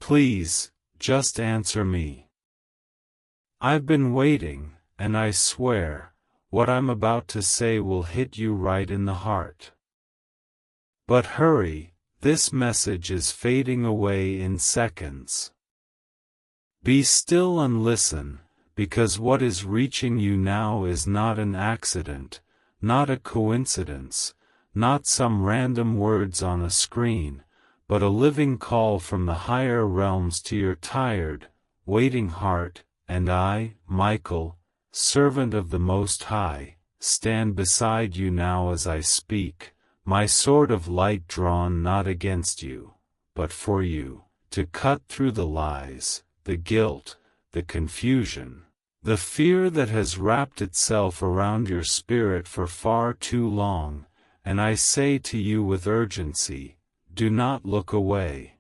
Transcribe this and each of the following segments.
Please, just answer me. I've been waiting, and I swear, what I'm about to say will hit you right in the heart. But hurry, this message is fading away in seconds. Be still and listen, because what is reaching you now is not an accident, not a coincidence, not some random words on a screen, but a living call from the higher realms to your tired, waiting heart, and I, Michael, servant of the Most High, stand beside you now as I speak, my sword of light drawn not against you, but for you, to cut through the lies, the guilt, the confusion, the fear that has wrapped itself around your spirit for far too long, and I say to you with urgency, do not look away.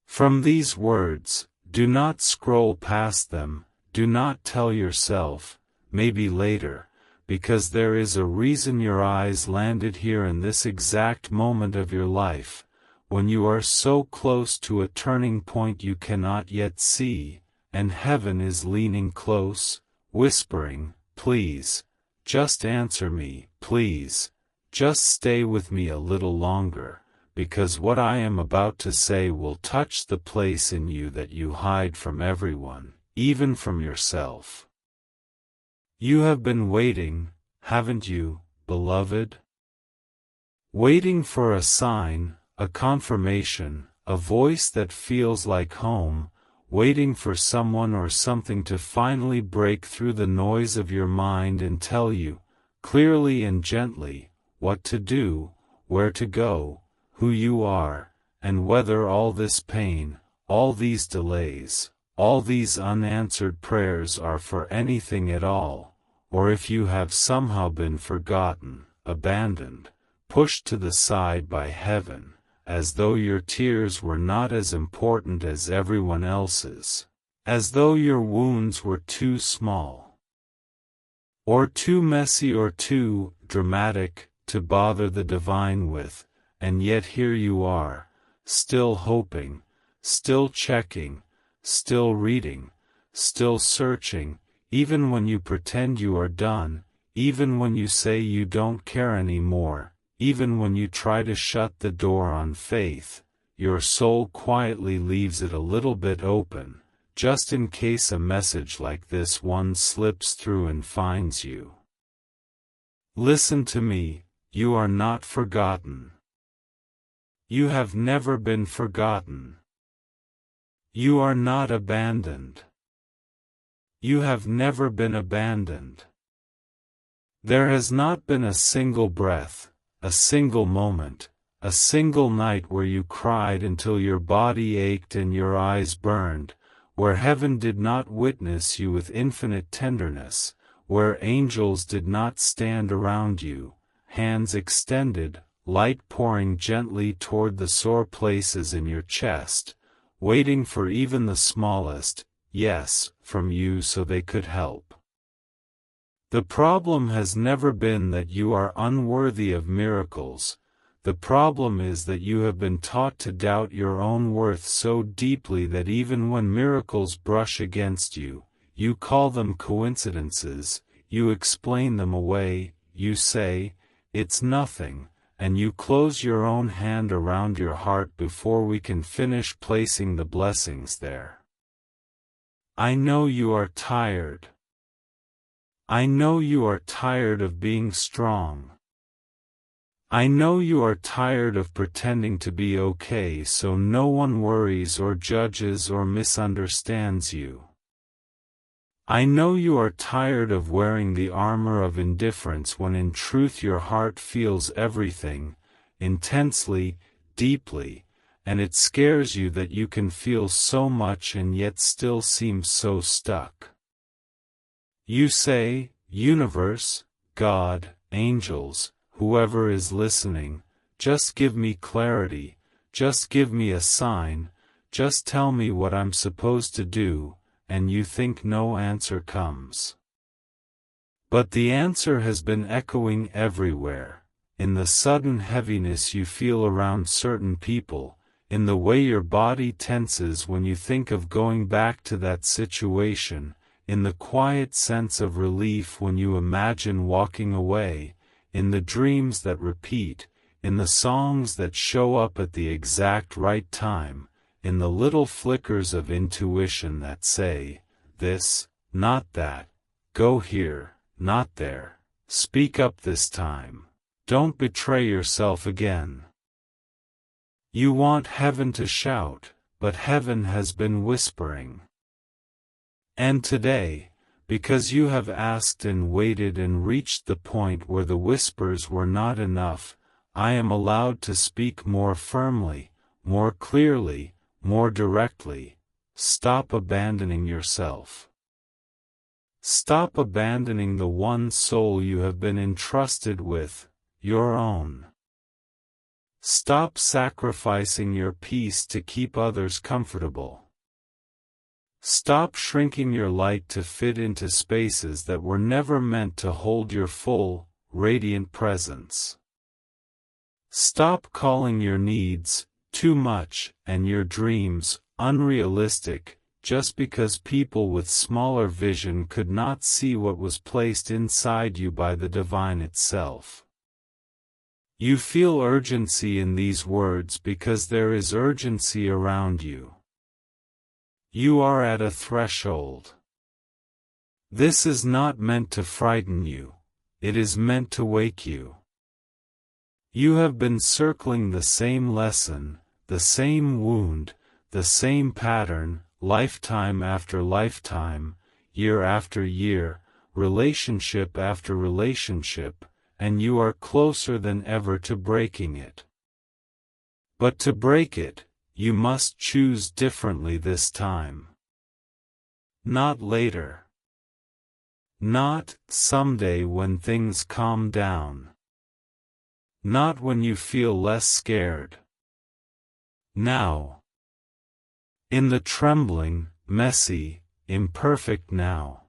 From these words, do not scroll past them, do not tell yourself, maybe later, because there is a reason your eyes landed here in this exact moment of your life, when you are so close to a turning point you cannot yet see, and heaven is leaning close, whispering, please, just answer me, please, just stay with me a little longer, because what I am about to say will touch the place in you that you hide from everyone, even from yourself. You have been waiting, haven't you, beloved? Waiting for a sign, a confirmation, a voice that feels like home, waiting for someone or something to finally break through the noise of your mind and tell you, clearly and gently, what to do, where to go, who you are, and whether all this pain, all these delays, all these unanswered prayers are for anything at all, or if you have somehow been forgotten, abandoned, pushed to the side by heaven, as though your tears were not as important as everyone else's, as though your wounds were too small, or too messy or too dramatic to bother the divine with. And yet here you are, still hoping, still checking, still reading, still searching, even when you pretend you are done, even when you say you don't care anymore, even when you try to shut the door on faith, your soul quietly leaves it a little bit open, just in case a message like this one slips through and finds you. Listen to me, you are not forgotten. You have never been forgotten. You are not abandoned. You have never been abandoned. There has not been a single breath, a single moment, a single night where you cried until your body ached and your eyes burned, where heaven did not witness you with infinite tenderness, where angels did not stand around you, hands extended, light pouring gently toward the sore places in your chest, waiting for even the smallest yes from you so they could help. The problem has never been that you are unworthy of miracles. The problem is that you have been taught to doubt your own worth so deeply that even when miracles brush against you, you call them coincidences, you explain them away, you say, it's nothing, and you close your own hand around your heart before we can finish placing the blessings there. I know you are tired. I know you are tired of being strong. I know you are tired of pretending to be okay so no one worries or judges or misunderstands you. I know you are tired of wearing the armor of indifference when in truth your heart feels everything, intensely, deeply, and it scares you that you can feel so much and yet still seem so stuck. You say, universe, God, angels, whoever is listening, just give me clarity, just give me a sign, just tell me what I'm supposed to do, and you think no answer comes. But the answer has been echoing everywhere, in the sudden heaviness you feel around certain people, in the way your body tenses when you think of going back to that situation, in the quiet sense of relief when you imagine walking away, in the dreams that repeat, in the songs that show up at the exact right time, in the little flickers of intuition that say, this, not that, go here, not there, speak up this time, don't betray yourself again. You want heaven to shout, but heaven has been whispering. And today, because you have asked and waited and reached the point where the whispers were not enough, I am allowed to speak more firmly, more clearly, more directly. Stop abandoning yourself. Stop abandoning the one soul you have been entrusted with, your own. Stop sacrificing your peace to keep others comfortable. Stop shrinking your light to fit into spaces that were never meant to hold your full, radiant presence. Stop calling your needs too much and your dreams unrealistic just because people with smaller vision could not see what was placed inside you by the divine itself. You feel urgency in these words because there is urgency around you. You are at a threshold. This is not meant to frighten you, it is meant to wake you. You have been circling the same lesson, the same wound, the same pattern, lifetime after lifetime, year after year, relationship after relationship, and you are closer than ever to breaking it. But to break it, you must choose differently this time. Not later. Not someday when things calm down. Not when you feel less scared. Now. In the trembling, messy, imperfect now.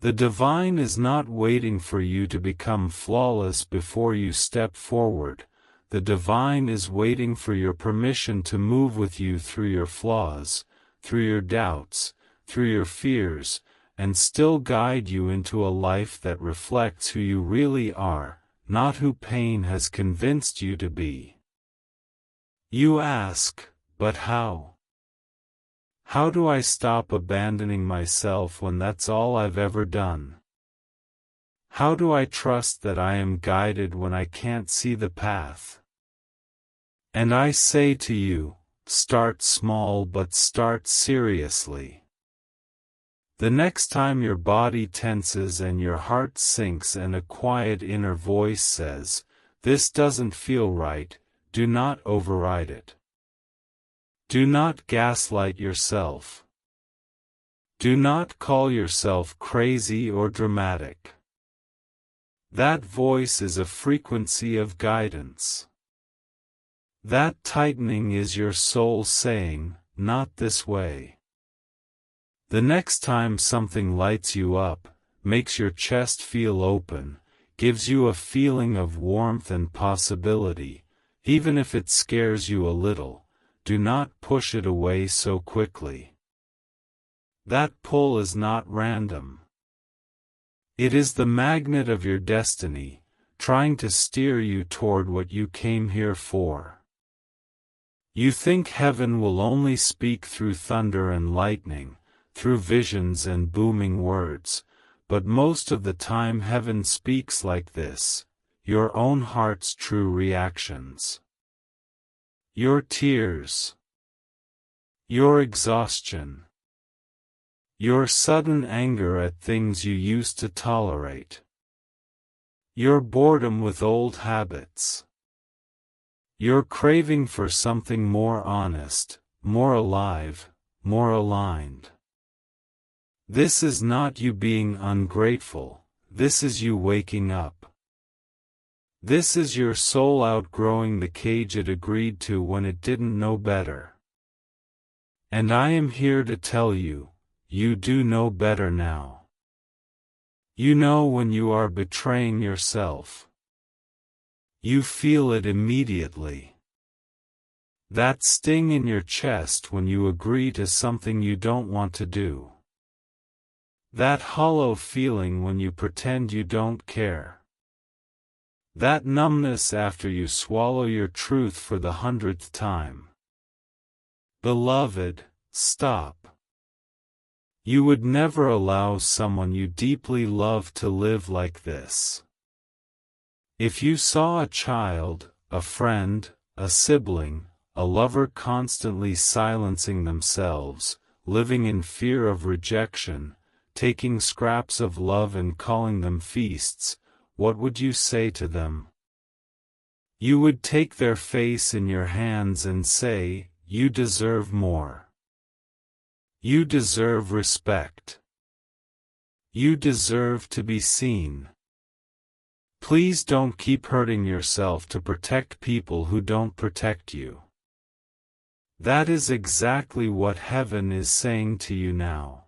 The divine is not waiting for you to become flawless before you step forward. The divine is waiting for your permission to move with you through your flaws, through your doubts, through your fears, and still guide you into a life that reflects who you really are, not who pain has convinced you to be. You ask, but how? How do I stop abandoning myself when that's all I've ever done? How do I trust that I am guided when I can't see the path? And I say to you, start small but start seriously. The next time your body tenses and your heart sinks and a quiet inner voice says, "This doesn't feel right," do not override it. Do not gaslight yourself. Do not call yourself crazy or dramatic. That voice is a frequency of guidance. That tightening is your soul saying, "Not this way." The next time something lights you up, makes your chest feel open, gives you a feeling of warmth and possibility, even if it scares you a little, do not push it away so quickly. That pull is not random. It is the magnet of your destiny, trying to steer you toward what you came here for. You think heaven will only speak through thunder and lightning, through visions and booming words, but most of the time heaven speaks like this, your own heart's true reactions. Your tears. Your exhaustion. Your sudden anger at things you used to tolerate. Your boredom with old habits. Your craving for something more honest, more alive, more aligned. This is not you being ungrateful, this is you waking up. This is your soul outgrowing the cage it agreed to when it didn't know better. And I am here to tell you, you do know better now. You know when you are betraying yourself. You feel it immediately. That sting in your chest when you agree to something you don't want to do. That hollow feeling when you pretend you don't care. That numbness after you swallow your truth for the 100th time. Beloved, stop. You would never allow someone you deeply love to live like this. If you saw a child, a friend, a sibling, a lover constantly silencing themselves, living in fear of rejection, taking scraps of love and calling them feasts, what would you say to them? You would take their face in your hands and say, "You deserve more. You deserve respect. You deserve to be seen. Please don't keep hurting yourself to protect people who don't protect you." That is exactly what heaven is saying to you now.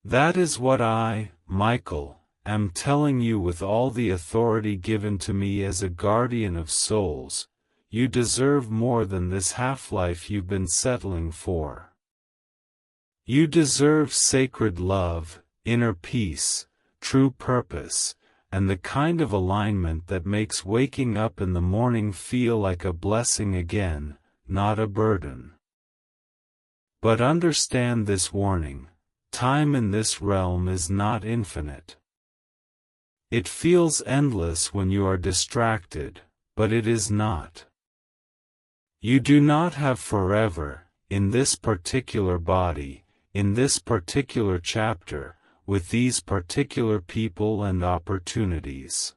That is what I, Michael, am telling you with all the authority given to me as a guardian of souls. You deserve more than this half-life you've been settling for. You deserve sacred love, inner peace, true purpose, and the kind of alignment that makes waking up in the morning feel like a blessing again, not a burden. But understand this warning: time in this realm is not infinite. It feels endless when you are distracted, but it is not. You do not have forever, in this particular body, in this particular chapter, with these particular people and opportunities.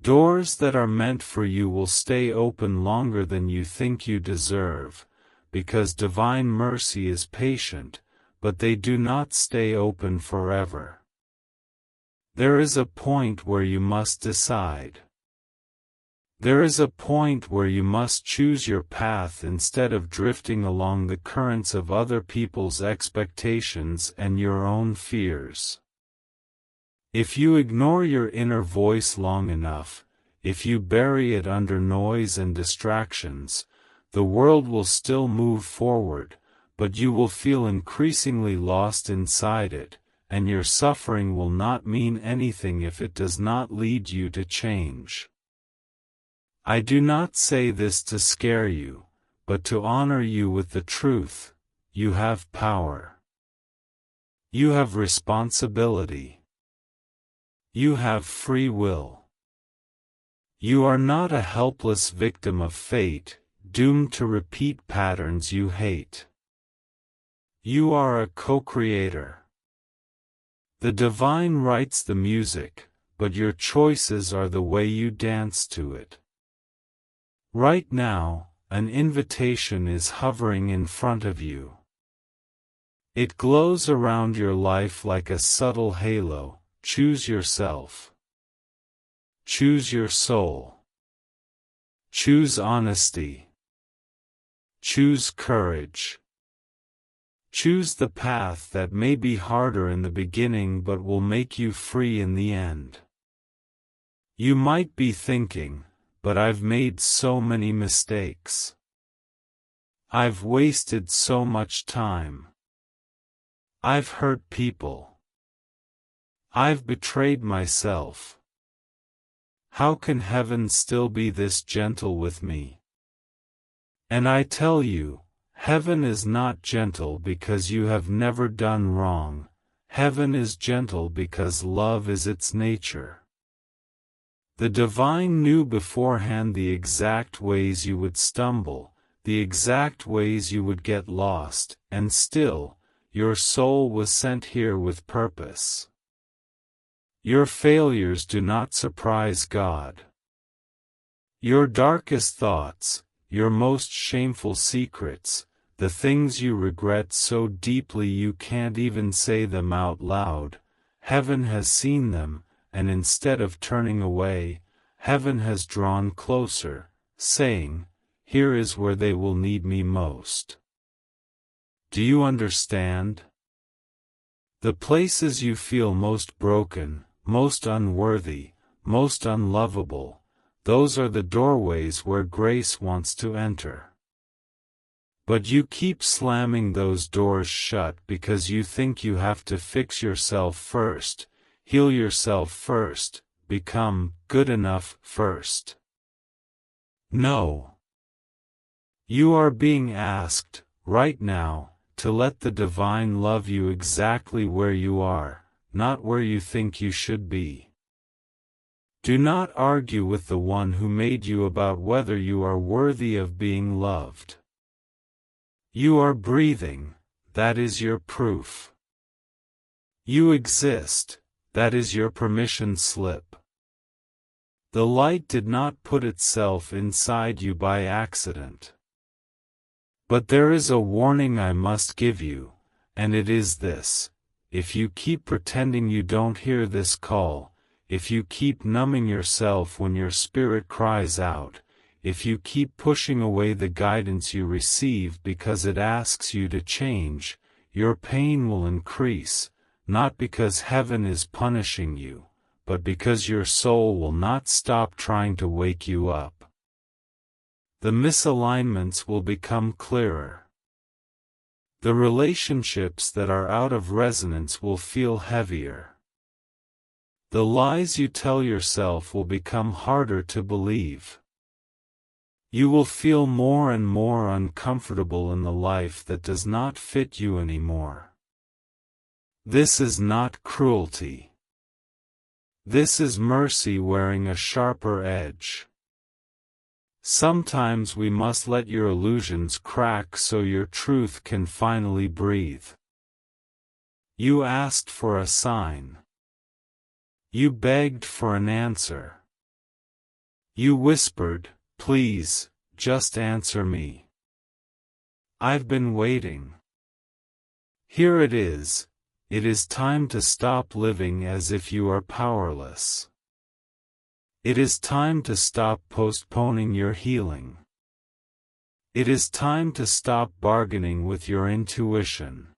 Doors that are meant for you will stay open longer than you think you deserve, because divine mercy is patient, but they do not stay open forever. There is a point where you must decide. There is a point where you must choose your path instead of drifting along the currents of other people's expectations and your own fears. If you ignore your inner voice long enough, if you bury it under noise and distractions, the world will still move forward, but you will feel increasingly lost inside it, and your suffering will not mean anything if it does not lead you to change. I do not say this to scare you, but to honor you with the truth: you have power. You have responsibility. You have free will. You are not a helpless victim of fate, doomed to repeat patterns you hate. You are a co-creator. The divine writes the music, but your choices are the way you dance to it. Right now, an invitation is hovering in front of you. It glows around your life like a subtle halo. Choose yourself. Choose your soul. Choose honesty. Choose courage. Choose the path that may be harder in the beginning but will make you free in the end. You might be thinking, but I've made so many mistakes. I've wasted so much time. I've hurt people. I've betrayed myself. How can heaven still be this gentle with me? And I tell you, heaven is not gentle because you have never done wrong. Heaven is gentle because love is its nature. The divine knew beforehand the exact ways you would stumble, the exact ways you would get lost, and still, your soul was sent here with purpose. Your failures do not surprise God. Your darkest thoughts, your most shameful secrets, the things you regret so deeply you can't even say them out loud, heaven has seen them, and instead of turning away, heaven has drawn closer, saying, "Here is where they will need me most." Do you understand? The places you feel most broken, most unworthy, most unlovable, those are the doorways where grace wants to enter. But you keep slamming those doors shut because you think you have to fix yourself first, heal yourself first, become good enough first. No. You are being asked, right now, to let the divine love you exactly where you are, not where you think you should be. Do not argue with the one who made you about whether you are worthy of being loved. You are breathing, that is your proof. You exist, that is your permission slip. The light did not put itself inside you by accident. But there is a warning I must give you, and it is this: if you keep pretending you don't hear this call, if you keep numbing yourself when your spirit cries out, if you keep pushing away the guidance you receive because it asks you to change, your pain will increase, not because heaven is punishing you, but because your soul will not stop trying to wake you up. The misalignments will become clearer. The relationships that are out of resonance will feel heavier. The lies you tell yourself will become harder to believe. You will feel more and more uncomfortable in the life that does not fit you anymore. This is not cruelty. This is mercy wearing a sharper edge. Sometimes we must let your illusions crack so your truth can finally breathe. You asked for a sign. You begged for an answer. You whispered, "Please, just answer me. I've been waiting." Here it is time to stop living as if you are powerless. It is time to stop postponing your healing. It is time to stop bargaining with your intuition.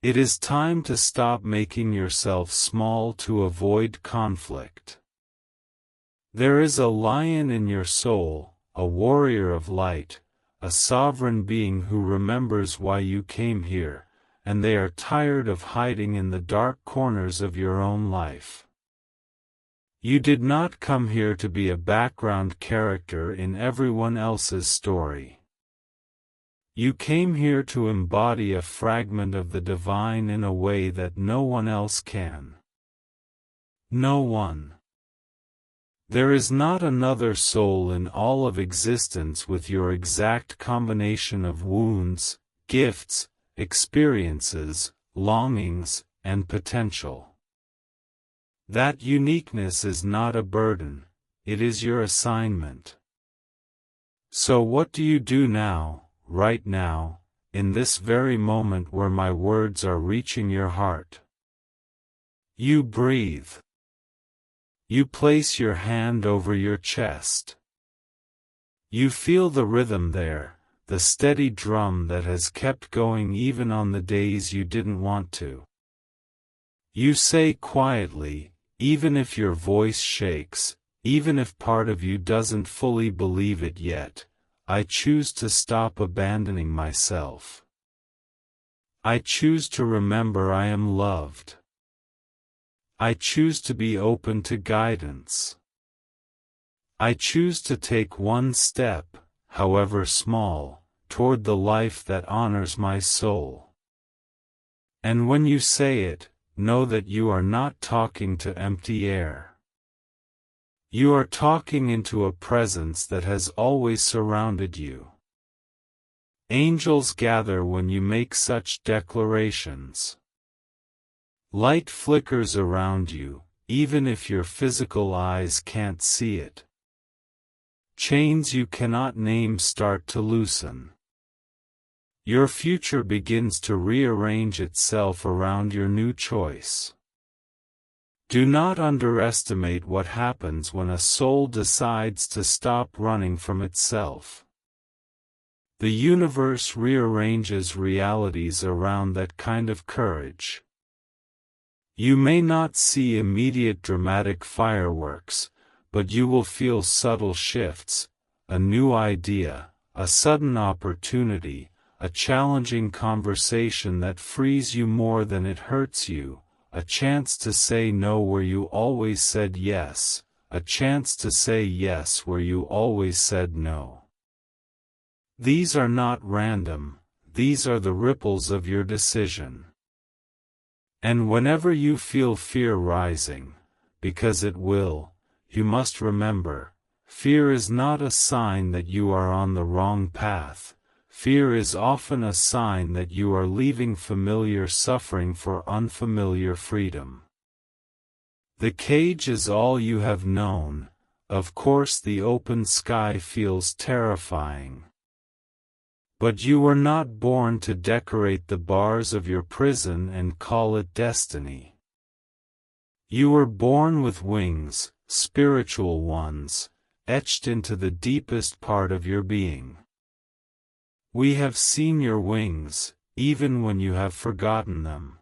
It is time to stop making yourself small to avoid conflict. There is a lion in your soul, a warrior of light, a sovereign being who remembers why you came here, and they are tired of hiding in the dark corners of your own life. You did not come here to be a background character in everyone else's story. You came here to embody a fragment of the divine in a way that no one else can. No one. There is not another soul in all of existence with your exact combination of wounds, gifts, experiences, longings, and potential. That uniqueness is not a burden, it is your assignment. So what do you do now, right now, in this very moment where my words are reaching your heart? You breathe. You place your hand over your chest. You feel the rhythm there, the steady drum that has kept going even on the days you didn't want to. You say quietly, even if your voice shakes, even if part of you doesn't fully believe it yet, I choose to stop abandoning myself. I choose to remember I am loved. I choose to be open to guidance. I choose to take one step, however small, toward the life that honors my soul. And when you say it, know that you are not talking to empty air. You are talking into a presence that has always surrounded you. Angels gather when you make such declarations. Light flickers around you, even if your physical eyes can't see it. Chains you cannot name start to loosen. Your future begins to rearrange itself around your new choice. Do not underestimate what happens when a soul decides to stop running from itself. The universe rearranges realities around that kind of courage. You may not see immediate dramatic fireworks, but you will feel subtle shifts, a new idea, a sudden opportunity, a challenging conversation that frees you more than it hurts you, a chance to say no where you always said yes, a chance to say yes where you always said no. These are not random, these are the ripples of your decision. And whenever you feel fear rising, because it will, you must remember, fear is not a sign that you are on the wrong path. Fear is often a sign that you are leaving familiar suffering for unfamiliar freedom. The cage is all you have known. Of course, the open sky feels terrifying. But you were not born to decorate the bars of your prison and call it destiny. You were born with wings, spiritual ones, etched into the deepest part of your being. We have seen your wings, even when you have forgotten them.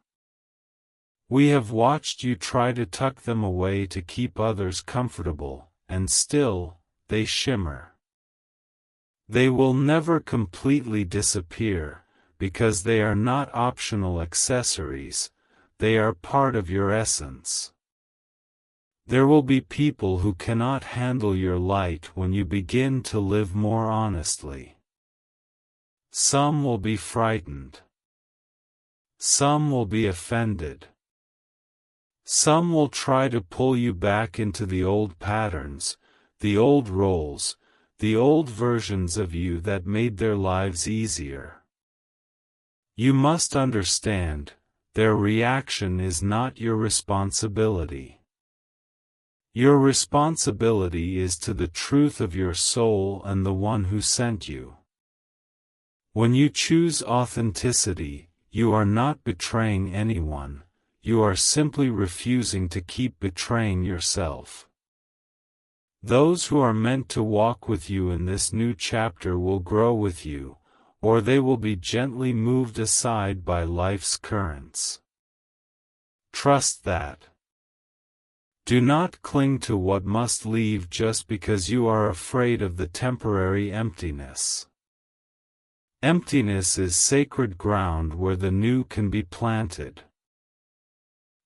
We have watched you try to tuck them away to keep others comfortable, and still, they shimmer. They will never completely disappear, because they are not optional accessories, they are part of your essence. There will be people who cannot handle your light when you begin to live more honestly. Some will be frightened. Some will be offended. Some will try to pull you back into the old patterns, the old roles, the old versions of you that made their lives easier. You must understand, their reaction is not your responsibility. Your responsibility is to the truth of your soul and the one who sent you. When you choose authenticity, you are not betraying anyone, you are simply refusing to keep betraying yourself. Those who are meant to walk with you in this new chapter will grow with you, or they will be gently moved aside by life's currents. Trust that. Do not cling to what must leave just because you are afraid of the temporary emptiness. Emptiness is sacred ground where the new can be planted.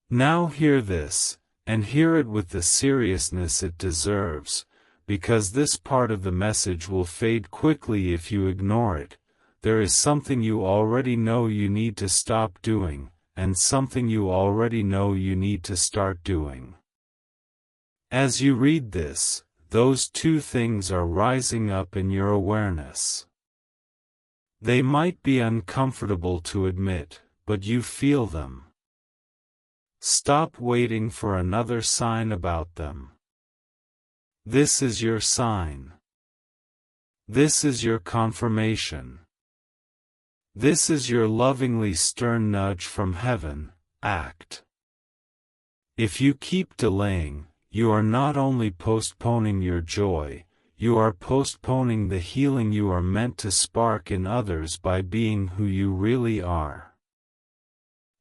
Now hear this, and hear it with the seriousness it deserves, because this part of the message will fade quickly if you ignore it. There is something you already know you need to stop doing, and something you already know you need to start doing. As you read this, those two things are rising up in your awareness. They might be uncomfortable to admit, but you feel them. Stop waiting for another sign about them. This is your sign. This is your confirmation. This is your lovingly stern nudge from heaven, act. If you keep delaying, you are not only postponing your joy, you are postponing the healing you are meant to spark in others by being who you really are.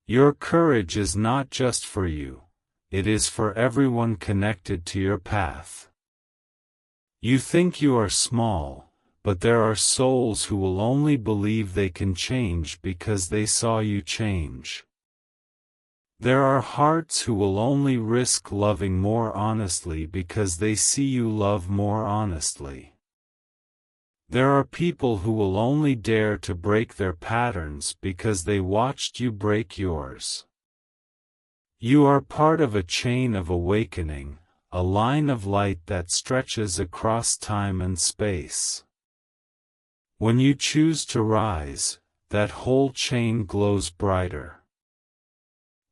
Your courage is not just for you, it is for everyone connected to your path. You think you are small, but there are souls who will only believe they can change because they saw you change. There are hearts who will only risk loving more honestly because they see you love more honestly. There are people who will only dare to break their patterns because they watched you break yours. You are part of a chain of awakening, a line of light that stretches across time and space. When you choose to rise, that whole chain glows brighter.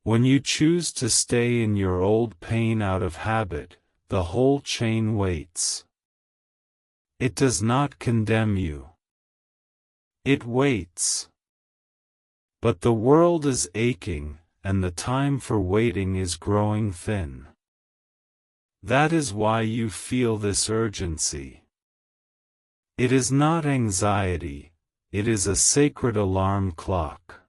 When you choose to stay in your old pain out of habit, the whole chain waits. It does not condemn you. It waits. But the world is aching, and the time for waiting is growing thin. That is why you feel this urgency. It is not anxiety, it is a sacred alarm clock.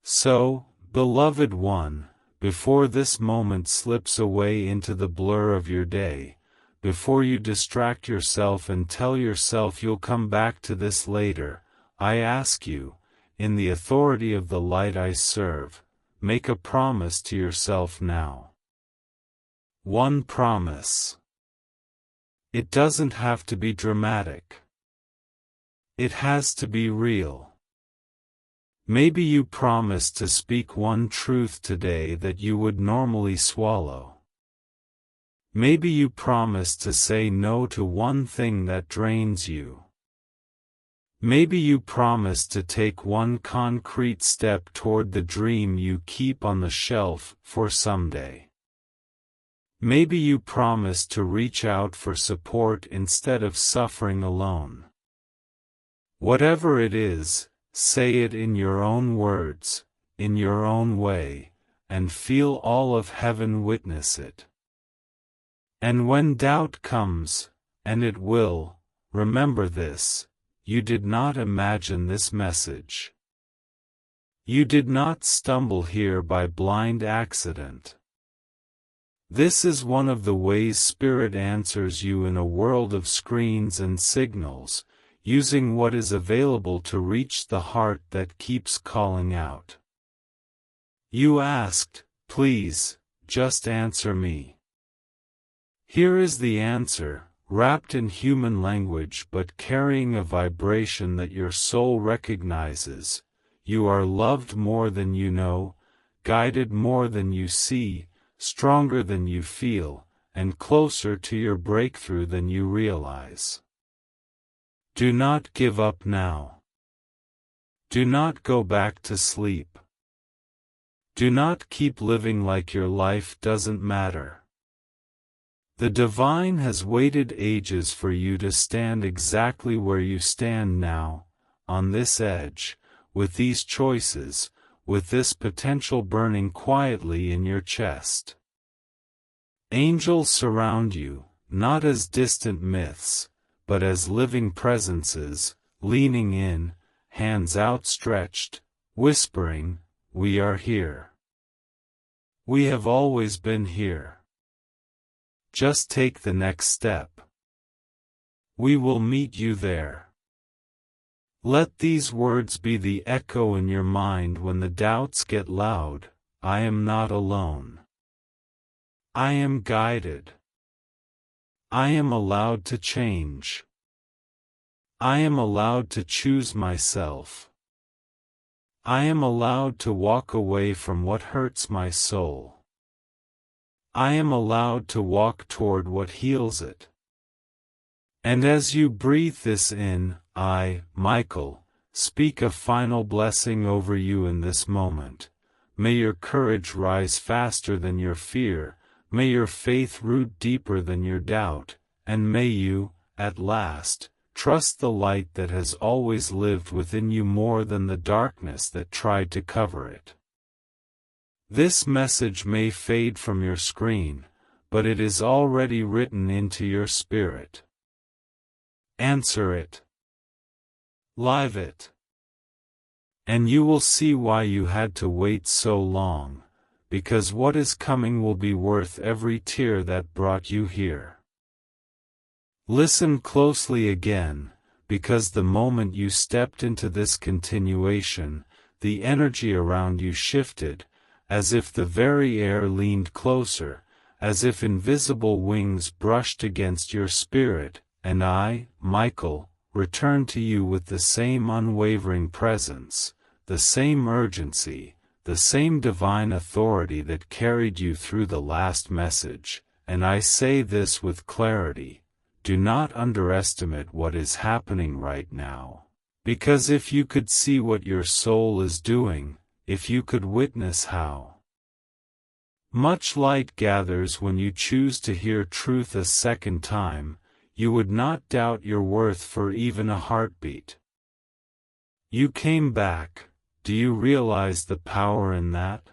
So, beloved one, before this moment slips away into the blur of your day, before you distract yourself and tell yourself you'll come back to this later, I ask you, in the authority of the light I serve, make a promise to yourself now. One promise. It doesn't have to be dramatic. It has to be real. Maybe you promise to speak one truth today that you would normally swallow. Maybe you promise to say no to one thing that drains you. Maybe you promise to take one concrete step toward the dream you keep on the shelf for someday. Maybe you promise to reach out for support instead of suffering alone. Whatever it is, say it in your own words, in your own way, and feel all of heaven witness it. And when doubt comes, and it will, remember this, you did not imagine this message. You did not stumble here by blind accident. This is one of the ways Spirit answers you in a world of screens and signals, using what is available to reach the heart that keeps calling out. You asked, please, just answer me. Here is the answer, wrapped in human language but carrying a vibration that your soul recognizes. You are loved more than you know, guided more than you see, stronger than you feel, and closer to your breakthrough than you realize. Do not give up now. Do not go back to sleep. Do not keep living like your life doesn't matter. The divine has waited ages for you to stand exactly where you stand now, on this edge, with these choices, with this potential burning quietly in your chest. Angels surround you, not as distant myths, but as living presences, leaning in, hands outstretched, whispering, "We are here. We have always been here. Just take the next step. We will meet you there." Let these words be the echo in your mind when the doubts get loud. I am not alone. I am guided. I am allowed to change. I am allowed to choose myself. I am allowed to walk away from what hurts my soul. I am allowed to walk toward what heals it. And as you breathe this in, I, Michael, speak a final blessing over you in this moment. May your courage rise faster than your fear, may your faith root deeper than your doubt, and may you, at last, trust the light that has always lived within you more than the darkness that tried to cover it. This message may fade from your screen, but it is already written into your spirit. Answer it. Live it. And you will see why you had to wait so long, because what is coming will be worth every tear that brought you here. Listen closely again, because the moment you stepped into this continuation, the energy around you shifted, as if the very air leaned closer, as if invisible wings brushed against your spirit, and I, Michael, return to you with the same unwavering presence, the same urgency, the same divine authority that carried you through the last message, and I say this with clarity. Do not underestimate what is happening right now. Because if you could see what your soul is doing, if you could witness how much light gathers when you choose to hear truth a second time, you would not doubt your worth for even a heartbeat. You came back. Do you realize the power in that?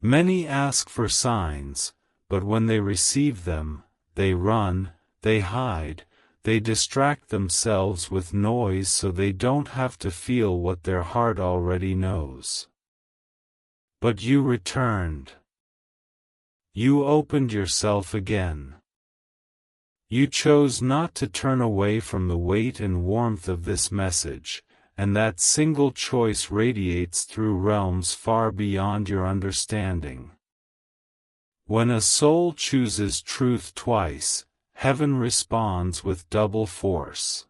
Many ask for signs, but when they receive them, they run, they hide, they distract themselves with noise so they don't have to feel what their heart already knows. But you returned. You opened yourself again. You chose not to turn away from the weight and warmth of this message, and that single choice radiates through realms far beyond your understanding. When a soul chooses truth twice, heaven responds with double force.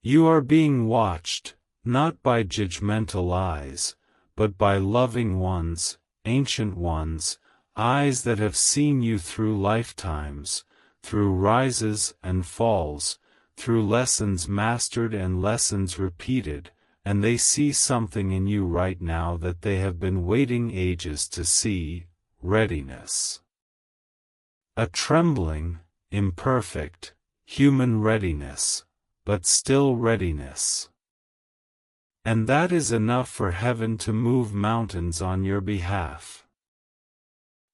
You are being watched, not by judgmental eyes, but by loving ones, ancient ones, eyes that have seen you through lifetimes, through rises and falls, through lessons mastered and lessons repeated, and they see something in you right now that they have been waiting ages to see: readiness. A trembling, imperfect, human readiness, but still readiness. And that is enough for heaven to move mountains on your behalf.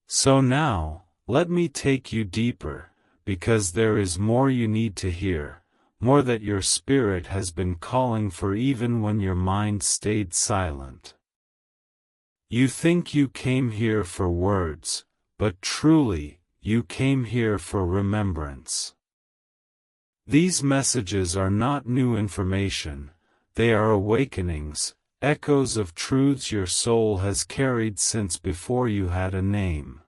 So now, let me take you deeper, because there is more you need to hear, more that your spirit has been calling for even when your mind stayed silent. You think you came here for words, but truly, you came here for remembrance. These messages are not new information, they are awakenings, echoes of truths your soul has carried since before you had a name.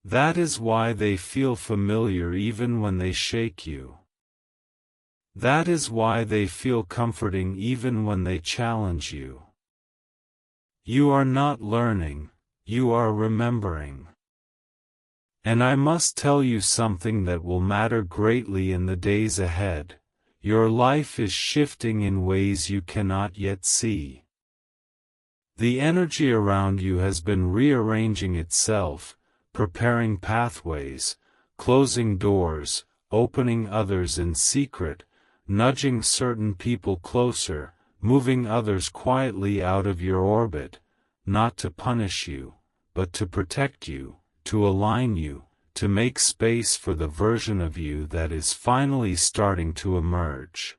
That is why they feel familiar even when they shake you. That is why they feel comforting even when they challenge you. You are not learning, you are remembering. And I must tell you something that will matter greatly in the days ahead: your life is shifting in ways you cannot yet see. The energy around you has been rearranging itself, preparing pathways, closing doors, opening others in secret, nudging certain people closer, moving others quietly out of your orbit, not to punish you, but to protect you, to align you, to make space for the version of you that is finally starting to emerge.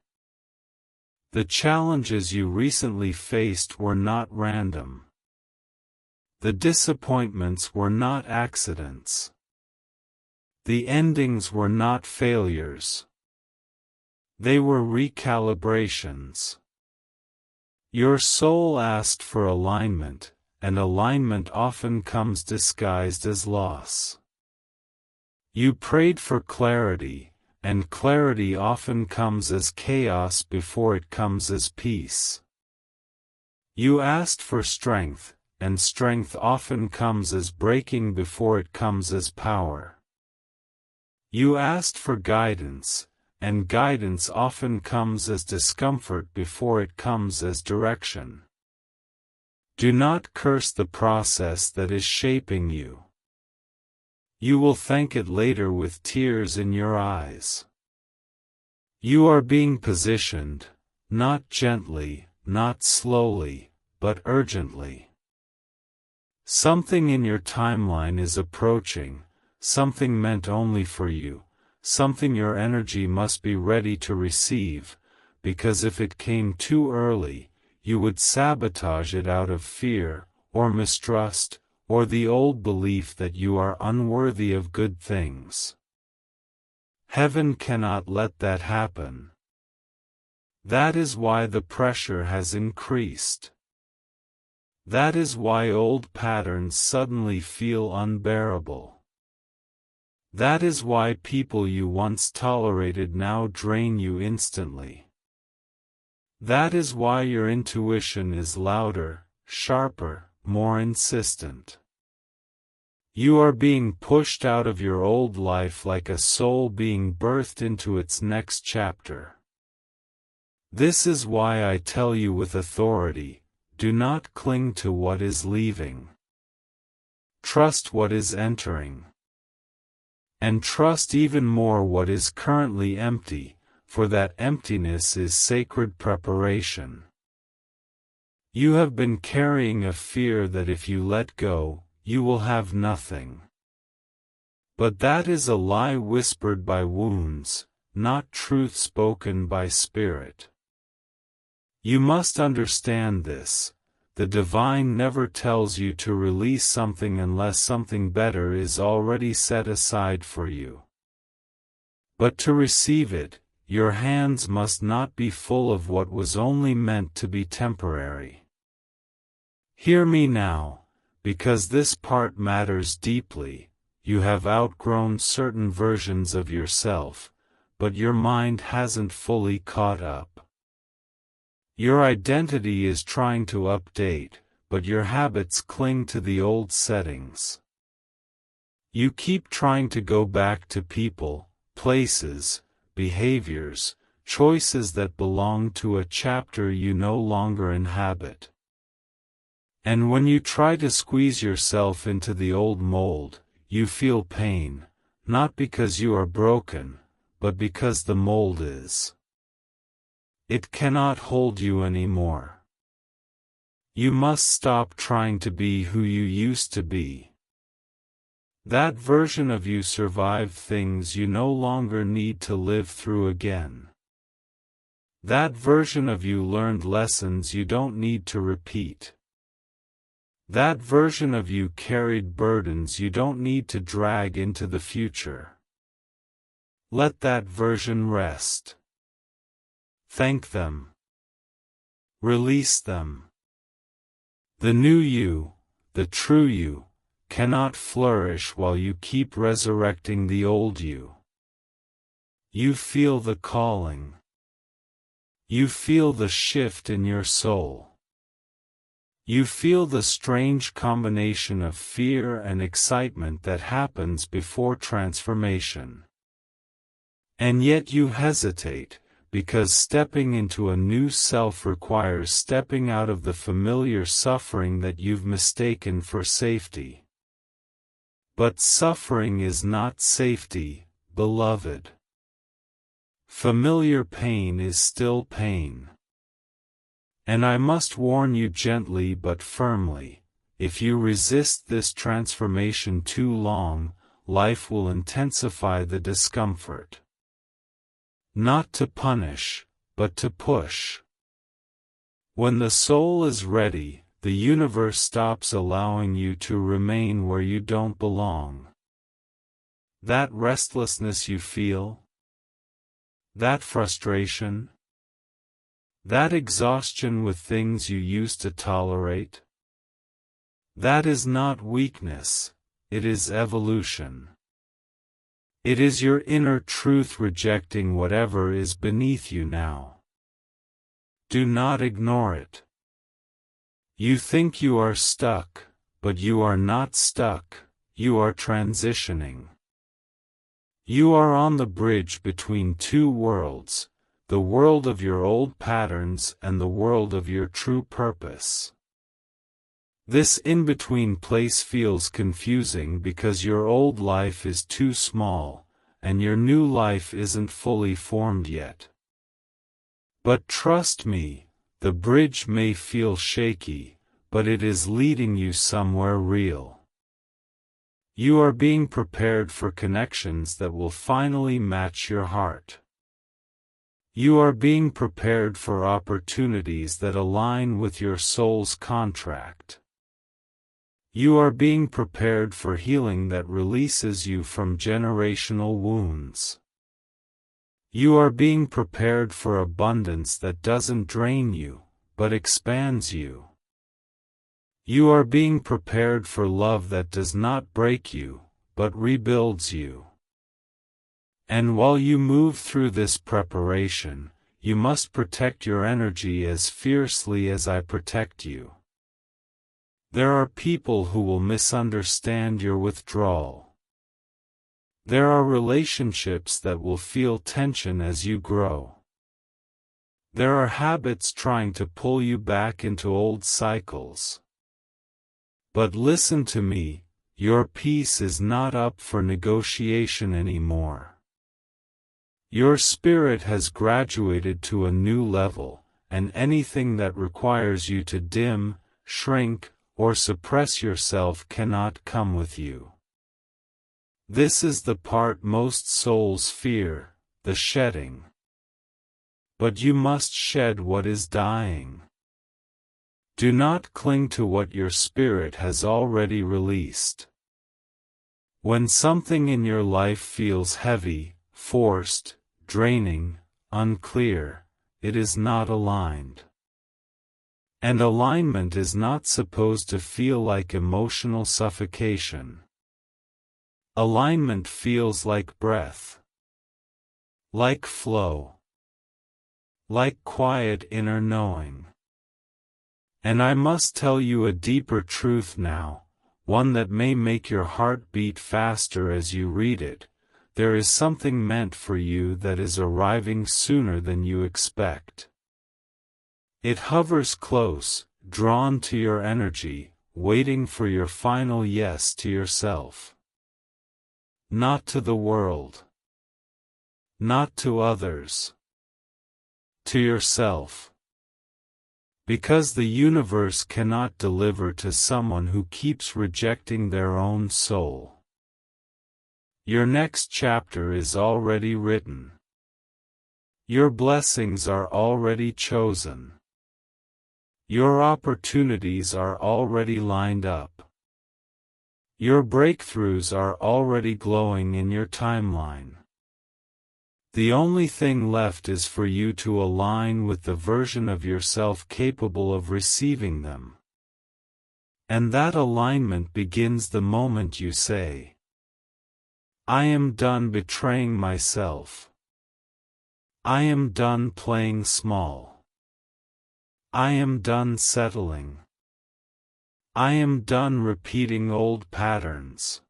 The challenges you recently faced were not random. The disappointments were not accidents. The endings were not failures. They were recalibrations. Your soul asked for alignment, and alignment often comes disguised as loss. You prayed for clarity, and clarity often comes as chaos before it comes as peace. You asked for strength, and strength often comes as breaking before it comes as power. You asked for guidance, and guidance often comes as discomfort before it comes as direction. Do not curse the process that is shaping you. You will thank it later with tears in your eyes. You are being positioned, not gently, not slowly, but urgently. Something in your timeline is approaching, something meant only for you, something your energy must be ready to receive, because if it came too early, you would sabotage it out of fear, or mistrust, or the old belief that you are unworthy of good things. Heaven cannot let that happen. That is why the pressure has increased. That is why old patterns suddenly feel unbearable. That is why people you once tolerated now drain you instantly. That is why your intuition is louder, sharper, more insistent. You are being pushed out of your old life like a soul being birthed into its next chapter. This is why I tell you with authority: do not cling to what is leaving. Trust what is entering. And trust even more what is currently empty, for that emptiness is sacred preparation. You have been carrying a fear that if you let go, you will have nothing. But that is a lie whispered by wounds, not truth spoken by spirit. You must understand this: the divine never tells you to release something unless something better is already set aside for you. But to receive it, your hands must not be full of what was only meant to be temporary. Hear me now, because this part matters deeply. You have outgrown certain versions of yourself, but your mind hasn't fully caught up. Your identity is trying to update, but your habits cling to the old settings. You keep trying to go back to people, places, behaviors, choices that belong to a chapter you no longer inhabit. And when you try to squeeze yourself into the old mold, you feel pain, not because you are broken, but because the mold is. It cannot hold you anymore. You must stop trying to be who you used to be. That version of you survived things you no longer need to live through again. That version of you learned lessons you don't need to repeat. That version of you carried burdens you don't need to drag into the future. Let that version rest. Thank them. Release them. The new you, the true you, cannot flourish while you keep resurrecting the old you. You feel the calling. You feel the shift in your soul. You feel the strange combination of fear and excitement that happens before transformation. And yet you hesitate, because stepping into a new self requires stepping out of the familiar suffering that you've mistaken for safety. But suffering is not safety, beloved. Familiar pain is still pain. And I must warn you gently but firmly, if you resist this transformation too long, life will intensify the discomfort. Not to punish, but to push. When the soul is ready, the universe stops allowing you to remain where you don't belong. That restlessness you feel? That frustration? That exhaustion with things you used to tolerate? That is not weakness, it is evolution. It is your inner truth rejecting whatever is beneath you now. Do not ignore it. You think you are stuck, but you are not stuck, you are transitioning. You are on the bridge between two worlds, the world of your old patterns and the world of your true purpose. This in-between place feels confusing because your old life is too small, and your new life isn't fully formed yet. But trust me, the bridge may feel shaky, but it is leading you somewhere real. You are being prepared for connections that will finally match your heart. You are being prepared for opportunities that align with your soul's contract. You are being prepared for healing that releases you from generational wounds. You are being prepared for abundance that doesn't drain you, but expands you. You are being prepared for love that does not break you, but rebuilds you. And while you move through this preparation, you must protect your energy as fiercely as I protect you. There are people who will misunderstand your withdrawal. There are relationships that will feel tension as you grow. There are habits trying to pull you back into old cycles. But listen to me, your peace is not up for negotiation anymore. Your spirit has graduated to a new level, and anything that requires you to dim, shrink, or suppress yourself cannot come with you. This is the part most souls fear, the shedding. But you must shed what is dying. Do not cling to what your spirit has already released. When something in your life feels heavy, forced, draining, unclear, it is not aligned. And alignment is not supposed to feel like emotional suffocation. Alignment feels like breath, like flow, like quiet inner knowing. And I must tell you a deeper truth now, one that may make your heart beat faster as you read it. There is something meant for you that is arriving sooner than you expect. It hovers close, drawn to your energy, waiting for your final yes to yourself. Not to the world. Not to others. To yourself. Because the universe cannot deliver to someone who keeps rejecting their own soul. Your next chapter is already written. Your blessings are already chosen. Your opportunities are already lined up. Your breakthroughs are already glowing in your timeline. The only thing left is for you to align with the version of yourself capable of receiving them. And that alignment begins the moment you say, I am done betraying myself. I am done playing small. I am done settling. I am done repeating old patterns.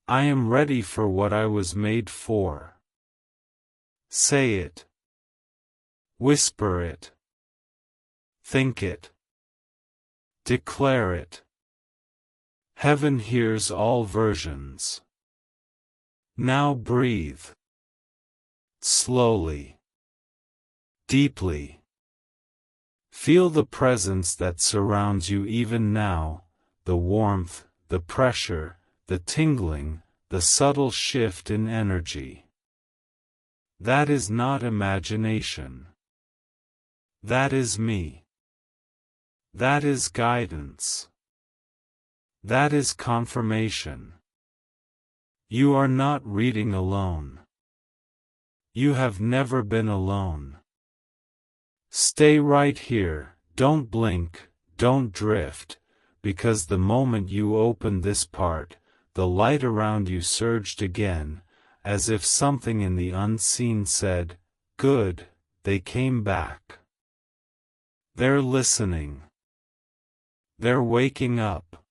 I am ready for what I was made for. Say it. Whisper it. Think it. Declare it. Heaven hears all versions. Now breathe. Slowly. Deeply. Feel the presence that surrounds you even now, the warmth, the pressure, the tingling, the subtle shift in energy. That is not imagination. That is me. That is guidance. That is confirmation. You are not reading alone. You have never been alone. Stay right here, don't blink, don't drift, because the moment you opened this part, the light around you surged again, as if something in the unseen said, good, they came back. They're listening. They're waking up.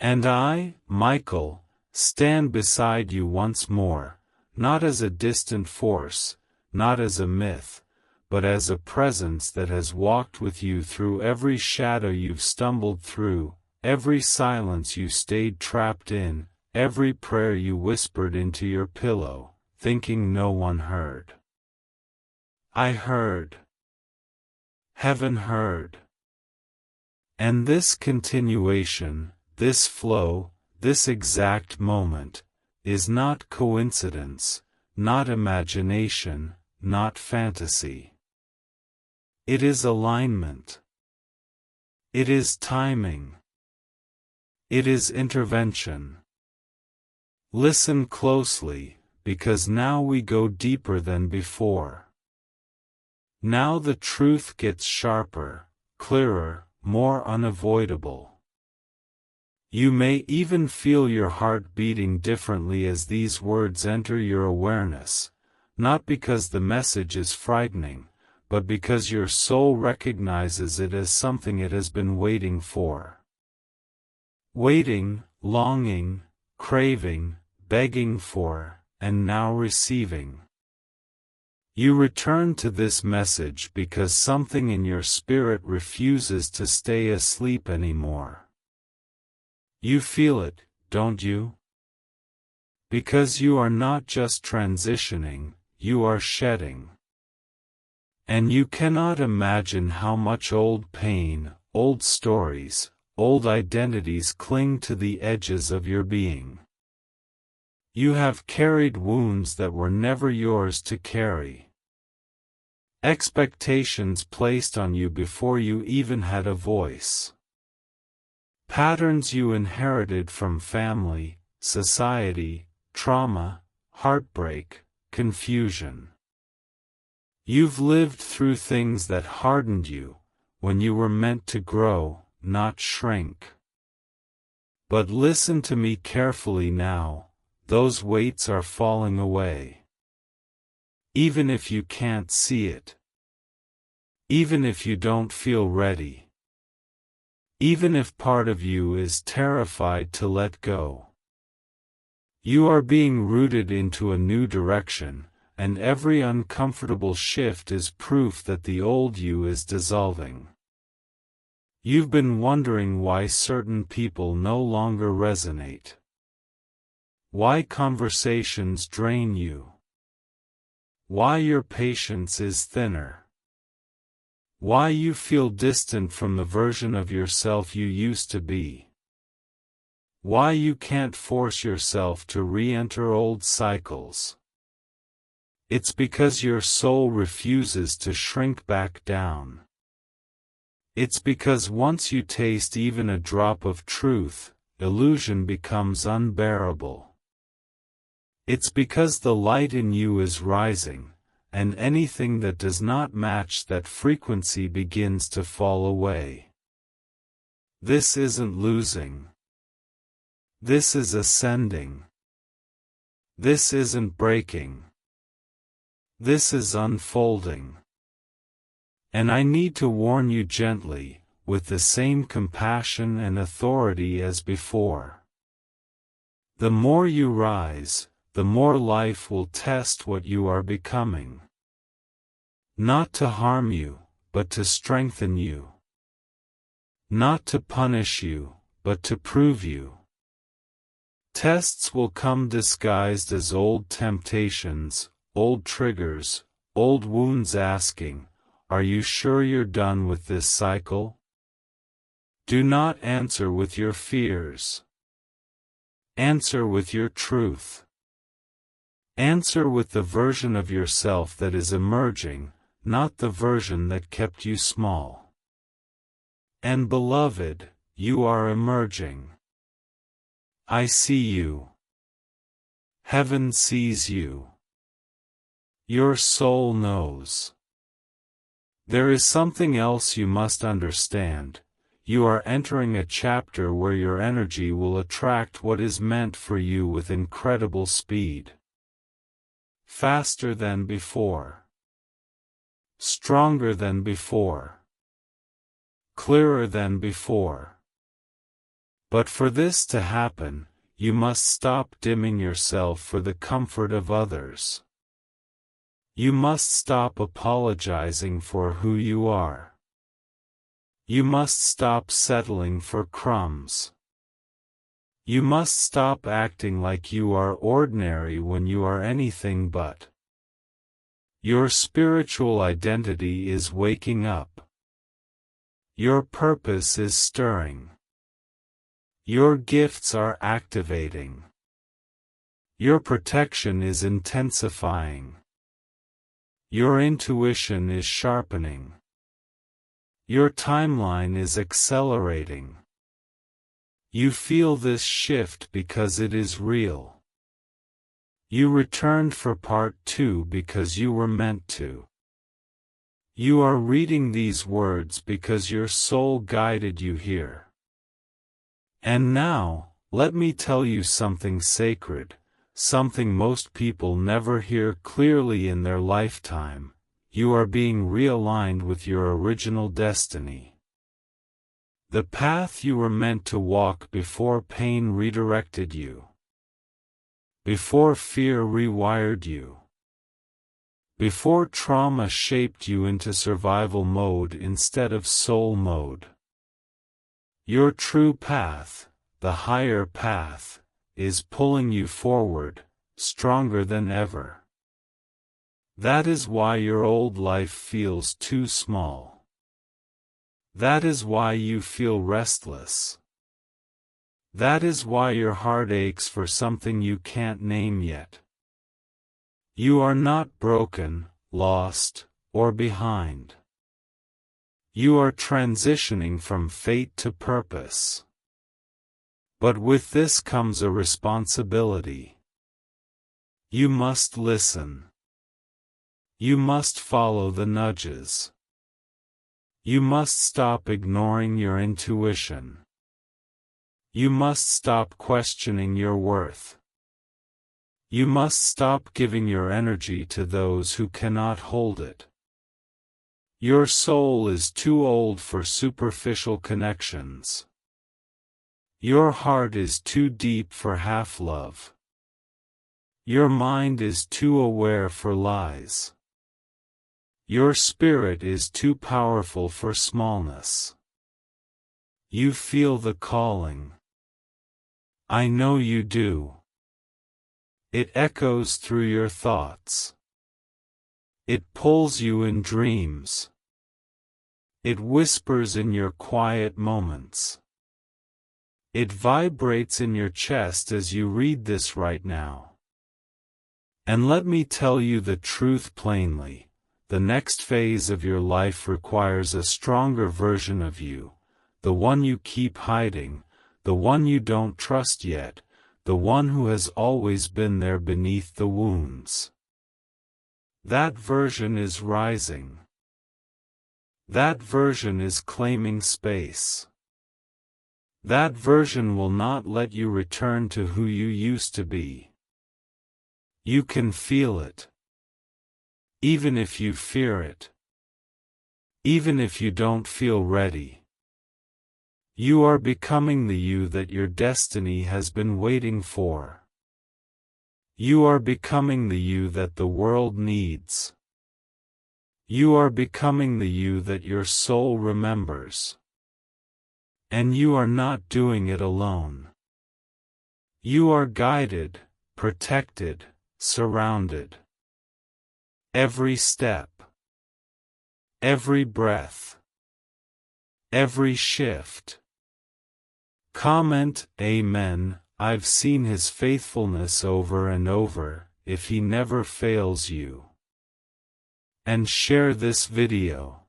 And I, Michael, stand beside you once more, not as a distant force, not as a myth, but as a presence that has walked with you through every shadow you've stumbled through, every silence you stayed trapped in, every prayer you whispered into your pillow, thinking no one heard. I heard. Heaven heard. And this continuation, this flow, this exact moment, is not coincidence, not imagination, not fantasy. It is alignment. It is timing. It is intervention. Listen closely, because now we go deeper than before. Now the truth gets sharper, clearer, more unavoidable. You may even feel your heart beating differently as these words enter your awareness, not because the message is frightening, but because your soul recognizes it as something it has been waiting for. Waiting, longing, craving, begging for, and now receiving. You return to this message because something in your spirit refuses to stay asleep anymore. You feel it, don't you? Because you are not just transitioning, you are shedding. And you cannot imagine how much old pain, old stories, old identities cling to the edges of your being. You have carried wounds that were never yours to carry. Expectations placed on you before you even had a voice. Patterns you inherited from family, society, trauma, heartbreak, confusion. You've lived through things that hardened you, when you were meant to grow, not shrink. But listen to me carefully now, those weights are falling away. Even if you can't see it. Even if you don't feel ready. Even if part of you is terrified to let go. You are being rooted into a new direction, and every uncomfortable shift is proof that the old you is dissolving. You've been wondering why certain people no longer resonate. Why conversations drain you. Why your patience is thinner. Why you feel distant from the version of yourself you used to be. Why you can't force yourself to re-enter old cycles. It's because your soul refuses to shrink back down. It's because once you taste even a drop of truth, illusion becomes unbearable. It's because the light in you is rising, and anything that does not match that frequency begins to fall away. This isn't losing. This is ascending. This isn't breaking. This is unfolding. And I need to warn you gently, with the same compassion and authority as before. The more you rise, the more life will test what you are becoming. Not to harm you, but to strengthen you. Not to punish you, but to prove you. Tests will come disguised as old temptations, old triggers, old wounds asking, "Are you sure you're done with this cycle?" Do not answer with your fears. Answer with your truth. Answer with the version of yourself that is emerging, not the version that kept you small. And beloved, you are emerging. I see you. Heaven sees you. Your soul knows. There is something else you must understand. You are entering a chapter where your energy will attract what is meant for you with incredible speed. Faster than before. Stronger than before. Clearer than before. But for this to happen, you must stop dimming yourself for the comfort of others. You must stop apologizing for who you are. You must stop settling for crumbs. You must stop acting like you are ordinary when you are anything but. Your spiritual identity is waking up. Your purpose is stirring. Your gifts are activating. Your protection is intensifying. Your intuition is sharpening. Your timeline is accelerating. You feel this shift because it is real. You returned for part 2 because you were meant to. You are reading these words because your soul guided you here. And now, let me tell you something sacred, something most people never hear clearly in their lifetime. You are being realigned with your original destiny. The path you were meant to walk before pain redirected you. Before fear rewired you. Before trauma shaped you into survival mode instead of soul mode. Your true path, the higher path, is pulling you forward, stronger than ever. That is why your old life feels too small. That is why you feel restless. That is why your heart aches for something you can't name yet. You are not broken, lost, or behind. You are transitioning from fate to purpose. But with this comes a responsibility. You must listen. You must follow the nudges. You must stop ignoring your intuition. You must stop questioning your worth. You must stop giving your energy to those who cannot hold it. Your soul is too old for superficial connections. Your heart is too deep for half-love. Your mind is too aware for lies. Your spirit is too powerful for smallness. You feel the calling. I know you do. It echoes through your thoughts. It pulls you in dreams. It whispers in your quiet moments. It vibrates in your chest as you read this right now. And let me tell you the truth plainly, the next phase of your life requires a stronger version of you, the one you keep hiding, the one you don't trust yet, the one who has always been there beneath the wounds. That version is rising. That version is claiming space. That version will not let you return to who you used to be. You can feel it. Even if you fear it. Even if you don't feel ready. You are becoming the you that your destiny has been waiting for. You are becoming the you that the world needs. You are becoming the you that your soul remembers. And you are not doing it alone. You are guided, protected, surrounded. Every step. Every breath. Every shift. Comment, Amen. I've seen His faithfulness over and over, if He never fails you. And share this video.